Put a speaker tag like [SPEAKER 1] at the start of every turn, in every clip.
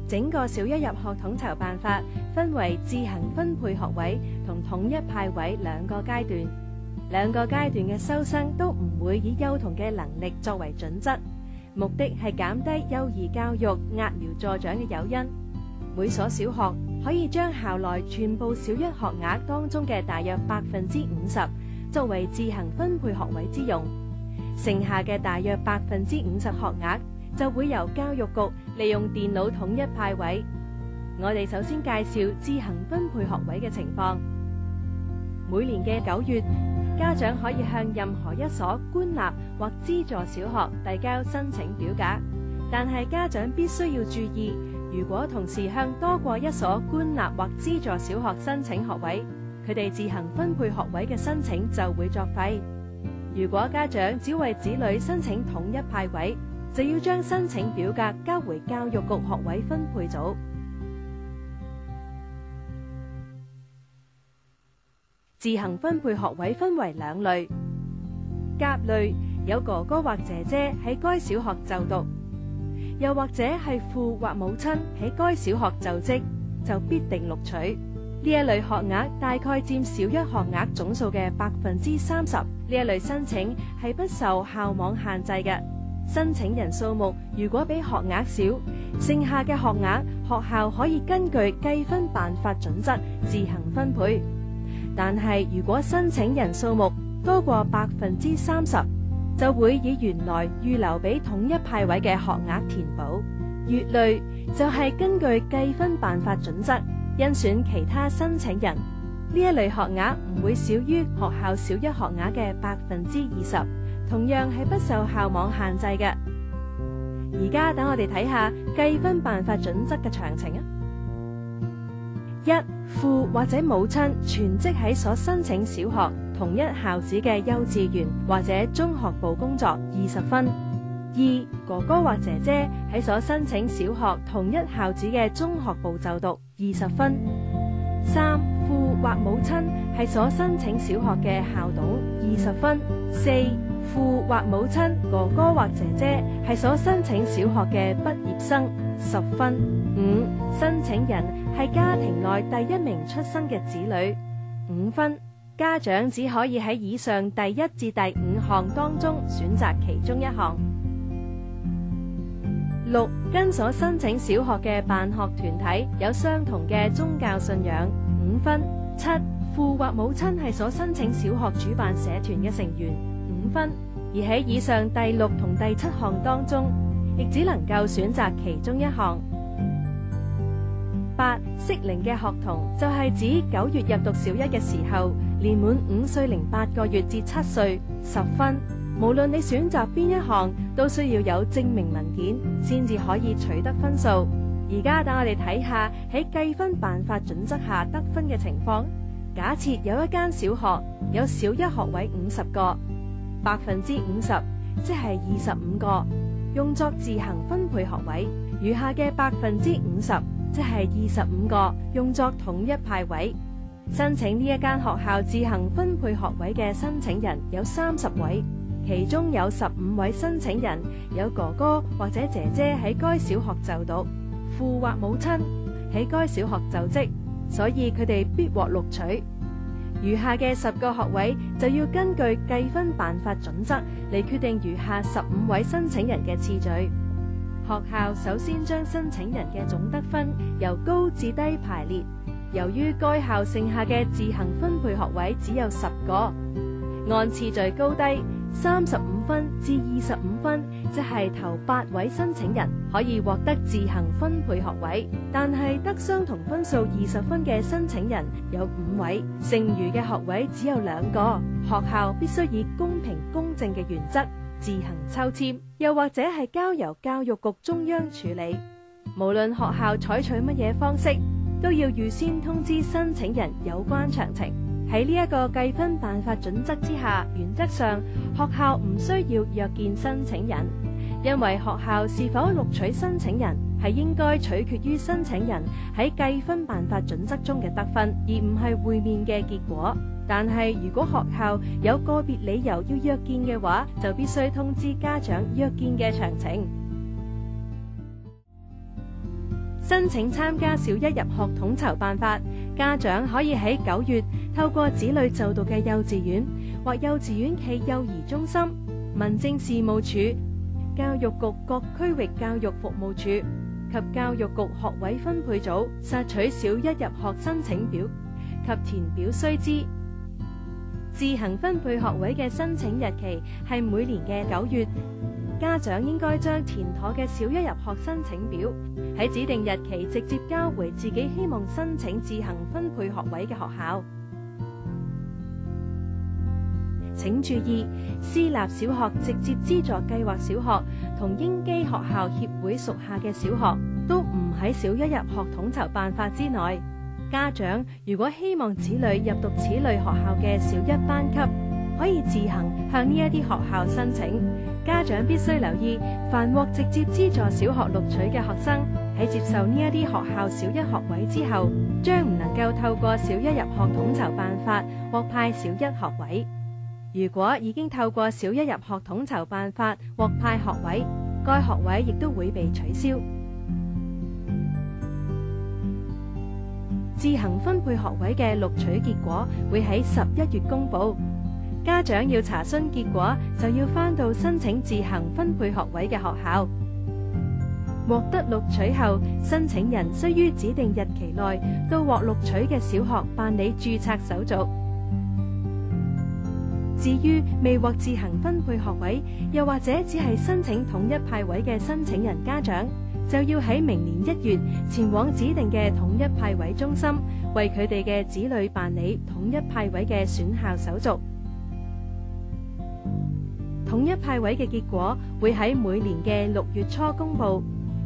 [SPEAKER 1] 整個小一入學統籌辦法分為自行分配學位同統一派位兩個階段，兩個階段嘅收生都唔會以幼童嘅能力作為準則，目的係減低幼兒教育揠苗助長嘅誘因。每所小學可以將校內全部小一學額當中嘅大約50%作為自行分配學位之用，剩下嘅大約50%學額就會由教育局利用電腦統一派位。我哋首先介紹自行分配學位嘅情況。每年嘅9月，家長可以向任何一所官立或資助小學遞交申請表格，但係家長必須要注意，如果同時向多過一所官立或資助小學申請學位，佢哋自行分配學位嘅申請就會作廢。如果家長只為子女申請統一派位，就要將申請表格交回教育局學位分配組。自行分配學位分為兩類，甲類有哥哥或姐姐喺該小學就讀，又或者係父或母親喺該小學就職，就必定錄取。呢一類學額大概佔小一學額總數嘅30%。呢一類申請係不受校網限制嘅。申請人數目如果比學額少，剩下嘅學額學校可以根據計分辦法準則自行分配。但係如果申請人數目多過30%，就會以原來預留俾統一派位嘅學額填補。乙類就係根據計分辦法準則甄選其他申請人，呢一類學額唔會少於學校小一學額嘅20%，同樣係不受校網限制嘅。而家等我哋睇下計分辦法準則嘅詳情啊。1. 父或者母親全職喺所申請小學同一校址嘅幼稚園或者中學部工作20分。2. 哥哥或姐姐喺所申請小學同一校址嘅中學部就讀20分。3. 父或母親係所申請小學嘅校董20分。4. 父或母親哥哥或姐姐係所申請小學嘅畢業生10分。5. 申請人係家庭內第一名出生嘅子女5分。家長只可以喺以上第1至第5項當中選擇其中一項。6. 跟所申請小學嘅辦學團體有相同嘅宗教信仰5分。7. 父或母親係所申請小學主辦社團嘅成員5分。而喺以上第6同第7項當中，亦只能夠選擇其中一項。8. 適齡嘅學童就係指9月入讀小一嘅時候，年滿5歲零8個月至7歲10分。無論你選擇邊一項，都需要有證明文件先至可以取得分數。而家等我哋睇下喺計分辦法準則下得分嘅情況。假設有一間小學有小一學位50個，50%即係25個用作自行分配學位，餘下嘅50%即係25個用作統一派位。申請呢一間學校自行分配學位嘅申請人有30位，其中有15位申請人有哥哥或者姐姐喺該小學就讀，父或母親喺該小學就職，所以佢哋必獲錄取。餘下嘅10個學位就要根據計分辦法準則嚟決定餘下15位申請人嘅次序。學校首先將申請人嘅總得分由高至低排列，由於該校剩下嘅自行分配學位只有10個，按次序高低，35分至25分，即係頭8位申請人可以獲得自行分配學位，但係得相同分數20分嘅申請人有5位，剩餘嘅學位只有2個。學校必須以公平公正嘅原則自行抽籤，又或者係交由教育局中央處理。無論學校採取乜嘢方式，都要預先通知申請人有關詳情。喺呢一個計分辦法準則之下，原則上學校唔需要約見申請人，因為學校是否錄取申請人係應該取決於申請人喺計分辦法準則中嘅得分，而唔係會面嘅結果。但係如果學校有個別理由要約見嘅話，就必須通知家長約見嘅詳情。申請參加小一入學統籌辦法，家長可以喺9月透過子女就讀嘅幼稚園或幼稚園暨幼兒中心、民政事務處、教育局各區域教育服務處及教育局學位分配組索取小一入學申請表及填表須知。自行分配學位嘅申請日期係每年嘅9月。家長應該將填妥嘅小一入學申請表喺指定日期直接交回自己希望申請自行分配學位嘅學校。請注意，私立小學直接資助計劃小學同英基學校協會屬下嘅小學都唔喺小一入學統籌辦法之內。家長如果希望子女入讀此類學校嘅小一班級，可以自行向呢一啲學校申請。家長必須留意，凡獲直接資助小學錄取嘅學生，喺接受呢一啲學校小一學位之後，將唔能夠透過小一入學統籌辦法獲派小一學位。如果已經透過小一入學統籌辦法獲派學位，該學位亦都會被取消。自行分配學位嘅錄取結果會喺11月公佈。家長要查詢結果，就要返到申請自行分配學位嘅學校。獲得錄取後，申請人須於指定日期內到獲錄取嘅小學辦理註冊手續。至於未獲自行分配學位，又或者只係申請統一派位嘅申請人家長，就要喺明年1月前往指定嘅統一派位中心，為佢哋嘅子女辦理統一派位嘅選校手續。統一派位嘅結果會喺每年嘅6月初公佈，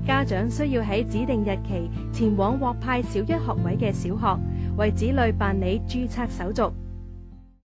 [SPEAKER 1] 家長需要喺指定日期前往獲派小一學位嘅小學，為子女辦理註冊手續。